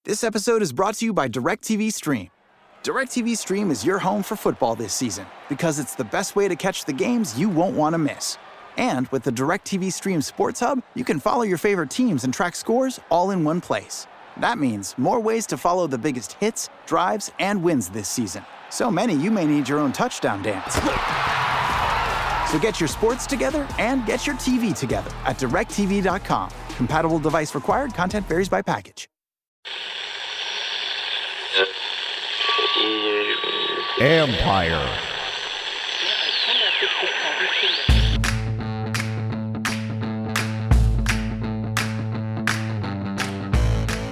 This episode is brought to you by DirecTV Stream. DirecTV Stream is your home for football this season because it's the best way to catch the games you won't want to miss. And with the DirecTV Stream Sports Hub, you can follow your favorite teams and track scores all in one place. That means more ways to follow the biggest hits, drives, and wins this season. So many you may need your own touchdown dance. So get your sports together and get your TV together at DirecTV.com. Compatible device required. Content varies by package. Empire.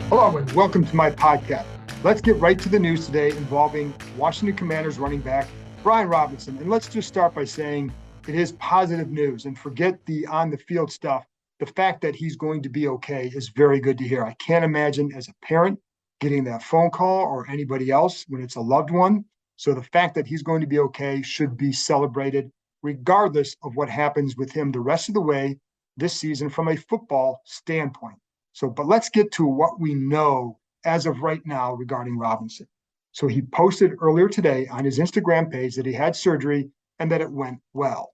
Hello and welcome to my podcast. Let's get right to the news today involving Washington Commanders running back Brian Robinson. And let's just start by saying it is positive news, and forget the on-the-field stuff. The fact that he's going to be okay is very good to hear. I can't imagine as a parent getting that phone call or anybody else when it's a loved one. So the fact that he's going to be okay should be celebrated regardless of what happens with him the rest of the way this season from a football standpoint. But let's get to what we know as of right now regarding Robinson. So he posted earlier today on his Instagram page that he had surgery and that it went well.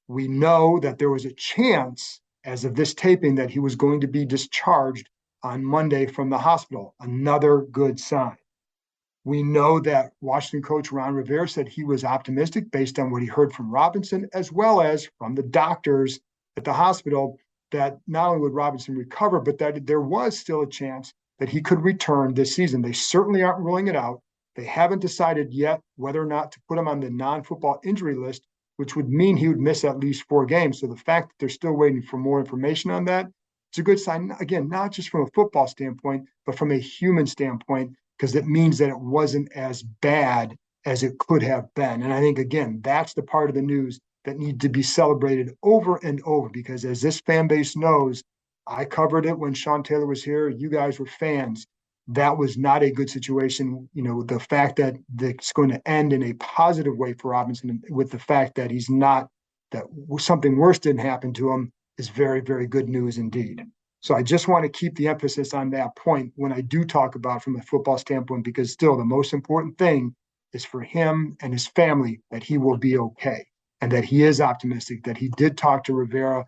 We know that there was a chance as of this taping that he was going to be discharged on Monday from the hospital. Another good sign. We know that Washington coach Ron Rivera said he was optimistic based on what he heard from Robinson, as well as from the doctors at the hospital, that not only would Robinson recover, but that there was still a chance that he could return this season. They certainly aren't ruling it out. They haven't decided yet whether or not to put him on the non-football injury list, which would mean he would miss at least 4 games. So the fact that they're still waiting for more information on that, it's a good sign. Again, not just from a football standpoint, but from a human standpoint, because it means that it wasn't as bad as it could have been. And I think, again, that's the part of the news that need to be celebrated over and over, because as this fan base knows, I covered it when Sean Taylor was here. You guys were fans. That was not a good situation. You know, the fact that it's going to end in a positive way for Robinson, with the fact that he's not, that something worse didn't happen to him, is very, very good news indeed. So I just want to keep the emphasis on that point when I do talk about from a football standpoint, because still the most important thing is for him and his family that he will be okay, and that he is optimistic, that he did talk to Rivera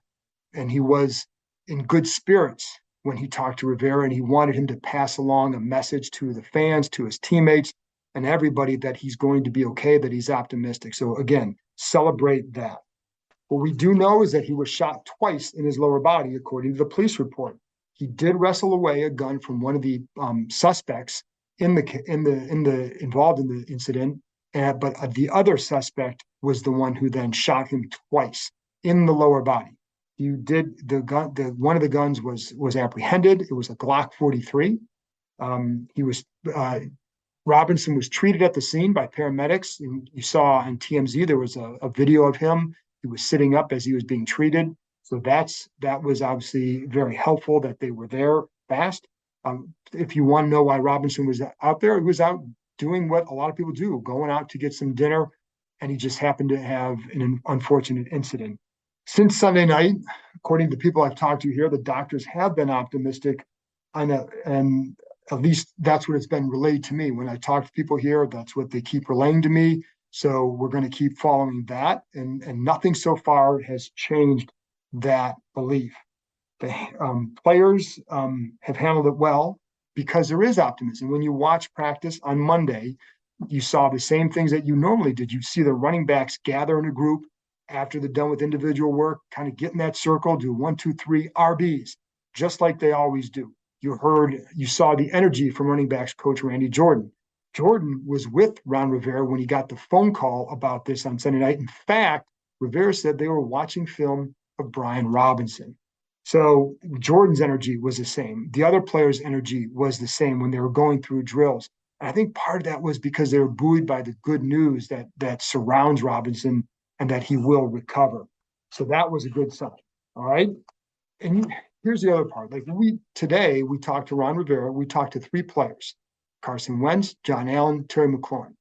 and he was in good spirits when he talked to Rivera, and he wanted him to pass along a message to the fans, to his teammates, and everybody that he's going to be okay, that he's optimistic. So again, celebrate that. What we do know is that he was shot twice in his lower body, according to the police report. He did wrestle away a gun from one of the suspects involved in the incident, but the other suspect was the one who then shot him twice in the lower body. One of the guns was apprehended. It was a Glock 43. Robinson was treated at the scene by paramedics. And you saw on TMZ there was a video of him. He was sitting up as he was being treated. So that was obviously very helpful that they were there fast. If you want to know why Robinson was out there, he was out doing what a lot of people do, going out to get some dinner, and he just happened to have an unfortunate incident. Since Sunday night, according to people I've talked to here, the doctors have been optimistic, and at least that's what it's been relayed to me. When I talk to people here, that's what they keep relaying to me. So we're going to keep following that, and nothing so far has changed that belief. The players have handled it well because there is optimism. When you watch practice on Monday, you saw the same things that you normally did. You see the running backs gather in a group after they're done with individual work, kind of get in that circle, do 1, 2, 3 RBs, just like they always do. You saw the energy from running backs coach Randy Jordan. Jordan was with Ron Rivera when he got the phone call about this on Sunday night. In fact, Rivera said they were watching film of Brian Robinson. So Jordan's energy was the same. The other players' energy was the same when they were going through drills. And I think part of that was because they were buoyed by the good news that surrounds Robinson and that he will recover. So that was a good sign. All right. And here's the other part. Today we talked to Ron Rivera. We talked to 3 players: Carson Wentz, John Allen, Terry McLaurin.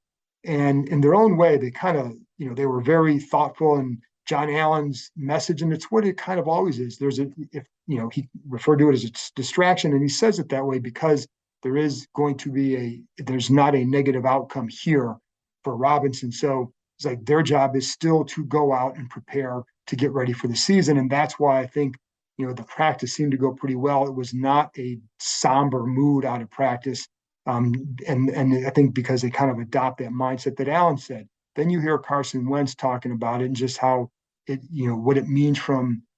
And in their own way, they kind of, they were very thoughtful. And John Allen's message, and it's what it kind of always is. He referred to it as a distraction, and he says it that way because there is going to be there's not a negative outcome here for Robinson. So it's like their job is still to go out and prepare to get ready for the season. And that's why I think, the practice seemed to go pretty well. It was not a somber mood out of practice. And I think because they kind of adopt that mindset that Alan said. Then you hear Carson Wentz talking about it and just how what it means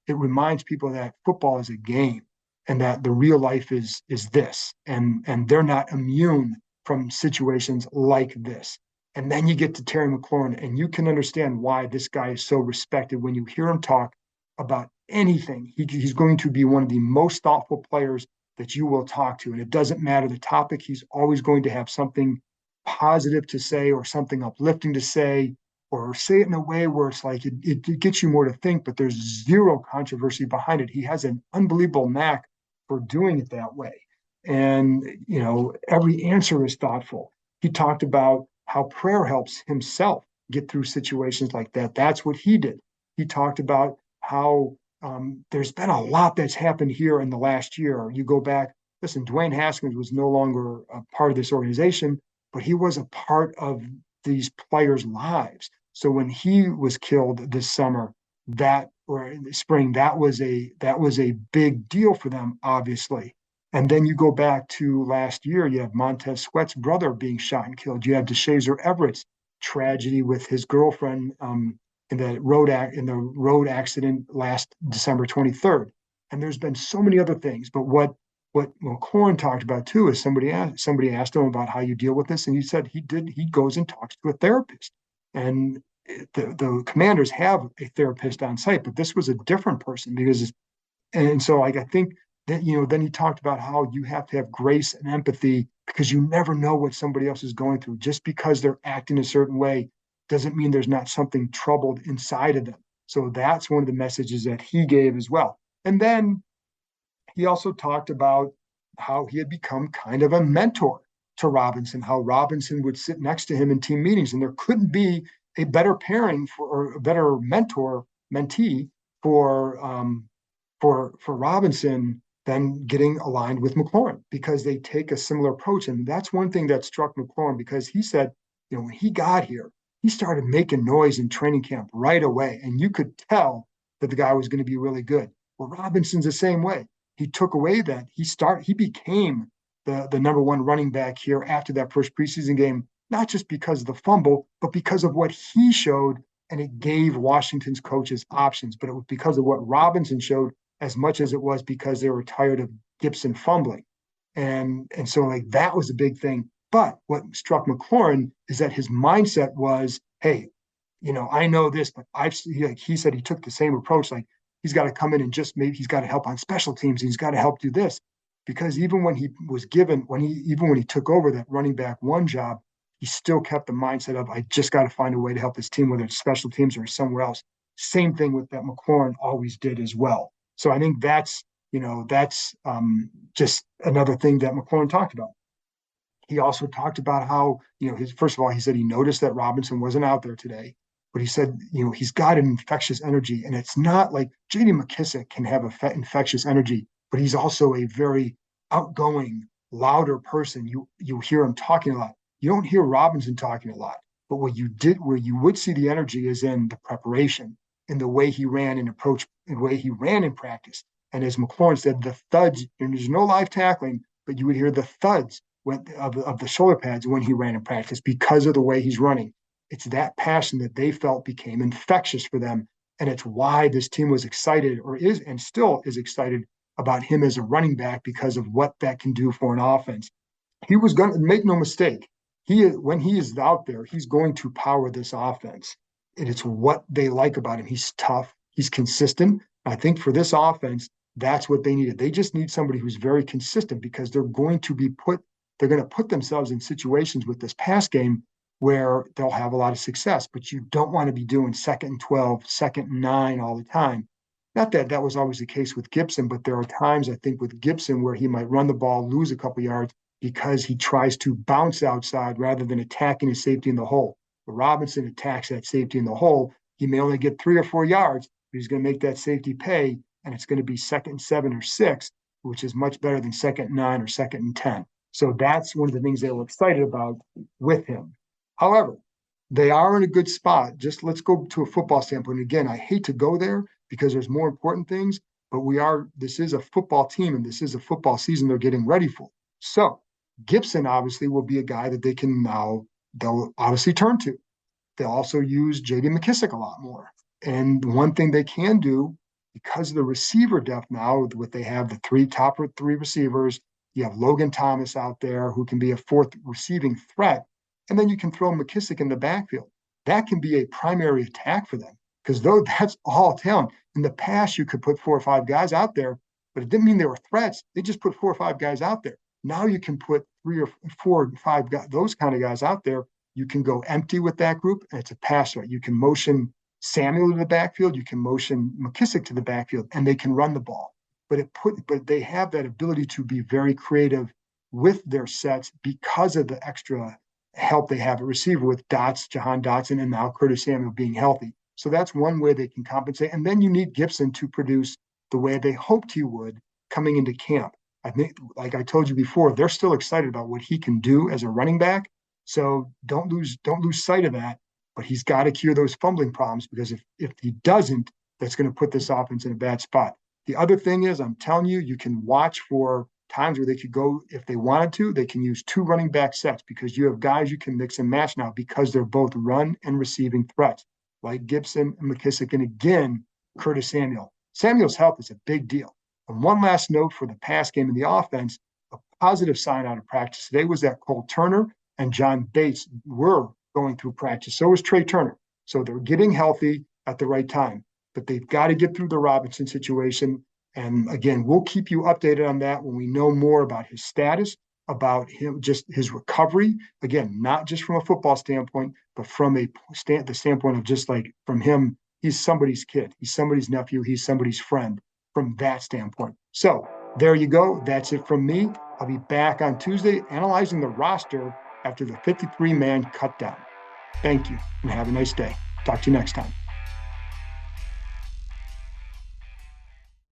it reminds people that football is a game and that the real life is this. And they're not immune from situations like this. And then you get to Terry McLaurin, and you can understand why this guy is so respected. When you hear him talk about anything, he's going to be one of the most thoughtful players that you will talk to. And it doesn't matter the topic, he's always going to have something positive to say or something uplifting to say, or say it in a way where it's like it gets you more to think, but there's zero controversy behind it. He has an unbelievable knack for doing it that way. And, every answer is thoughtful. He talked about how prayer helps himself get through situations like that. That's what he did. He talked about how there's been a lot that's happened here in the last year. You go back, listen, Dwayne Haskins was no longer a part of this organization, but he was a part of these players' lives. So when he was killed this summer, or in the spring, that was a big deal for them, obviously. And then you go back to last year, you have Montez Sweat's brother being shot and killed. You have DeShazer Everett's tragedy with his girlfriend in the road accident last December 23rd. And there's been so many other things. But what McLaurin talked about too is somebody asked him about how you deal with this, and he said he goes and talks to a therapist. And the Commanders have a therapist on site, but this was a different person and so I think that, then he talked about how you have to have grace and empathy because you never know what somebody else is going through. Just because they're acting a certain way doesn't mean there's not something troubled inside of them. So that's one of the messages that he gave as well. And then he also talked about how he had become kind of a mentor to Robinson, how Robinson would sit next to him in team meetings, and there couldn't be a better pairing or a better mentee for Robinson than getting aligned with McLaurin, because they take a similar approach. And that's one thing that struck McLaurin, because he said, when he got here, he started making noise in training camp right away. And you could tell that the guy was going to be really good. Well, Robinson's the same way. He took away that. He became the number one running back here after that first preseason game, not just because of the fumble, but because of what he showed. And it gave Washington's coaches options, but it was because of what Robinson showed as much as it was because they were tired of Gibson fumbling. And so like that was a big thing. But what struck McLaurin is that his mindset was, hey, I know this, but he said he took the same approach. Like, he's got to come in and just maybe he's got to help on special teams. He's got to help do this, because even when he took over that running back one job, he still kept the mindset of, I just got to find a way to help this team, whether it's special teams or somewhere else. Same thing with that McLaurin always did as well. So I think that's just another thing that McLaurin talked about. He also talked about how, first of all, he said he noticed that Robinson wasn't out there today, but he said, he's got an infectious energy, and it's not like J.D. McKissick can have infectious energy, but he's also a very outgoing, louder person. You hear him talking a lot. You don't hear Robinson talking a lot, but where you would see the energy is in the preparation, in the way he ran and approached, the way he ran in practice. And as McLaurin said, the thuds, and there's no live tackling, but you would hear the thuds of the shoulder pads when he ran in practice because of the way he's running. It's that passion that they felt became infectious for them. And it's why this team was excited, or is, and still is excited about him as a running back, because of what that can do for an offense. He was going to make no mistake. When he is out there, he's going to power this offense. And it's what they like about him. He's tough. He's consistent. I think for this offense, that's what they needed. They just need somebody who's very consistent, because they're going to put themselves in situations with this pass game where they'll have a lot of success, but you don't want to be doing 2nd and 12, 2nd and 9 all the time. Not that that was always the case with Gibson, but there are times, I think, with Gibson where he might run the ball, lose a couple yards because he tries to bounce outside rather than attacking his safety in the hole. But Robinson attacks that safety in the hole. He may only get 3 or 4 yards, but he's going to make that safety pay, and it's going to be 2nd and 7 or 6, which is much better than 2nd and 9 or 2nd and 10. So that's one of the things they were excited about with him. However, they are in a good spot. Just let's go to a football standpoint. Again, I hate to go there because there's more important things, but this is a football team and this is a football season they're getting ready for. So Gibson obviously will be a guy that they'll obviously turn to. They'll also use J.D. McKissic a lot more. And one thing they can do, because of the receiver depth now, they have the top three receivers, you have Logan Thomas out there who can be a fourth receiving threat, and then you can throw McKissic in the backfield. That can be a primary attack for them because though that's all talent. In the past, you could put 4 or 5 guys out there, but it didn't mean they were threats. They just put 4 or 5 guys out there. Now you can put 3 or 4 or 5 guys, those kind of guys out there. You can go empty with that group, and it's a pass threat. You can motion Samuel to the backfield. You can motion McKissic to the backfield, and they can run the ball. But they have that ability to be very creative with their sets because of the extra help they have at receiver with Jahan Dotson, and now Curtis Samuel being healthy. So that's one way they can compensate. And then you need Gibson to produce the way they hoped he would coming into camp. I think, like I told you before, they're still excited about what he can do as a running back. So don't lose sight of that. But he's got to cure those fumbling problems because if he doesn't, that's going to put this offense in a bad spot. The other thing is, I'm telling you, you can watch for times where they could go, if they wanted to, they can use 2 running back sets because you have guys you can mix and match now because they're both run and receiving threats, like Gibson and McKissic, and again, Curtis Samuel. Samuel's health is a big deal. And one last note for the pass game in the offense, a positive sign out of practice today was that Cole Turner and John Bates were going through practice. So was Trey Turner. So they're getting healthy at the right time. But they've got to get through the Robinson situation. And again, we'll keep you updated on that when we know more about his status, about him, just his recovery. Again, not just from a football standpoint, but from the standpoint of just like from him, he's somebody's kid, he's somebody's nephew, he's somebody's friend from that standpoint. So there you go. That's it from me. I'll be back on Tuesday analyzing the roster after the 53-man cut down. Thank you and have a nice day. Talk to you next time.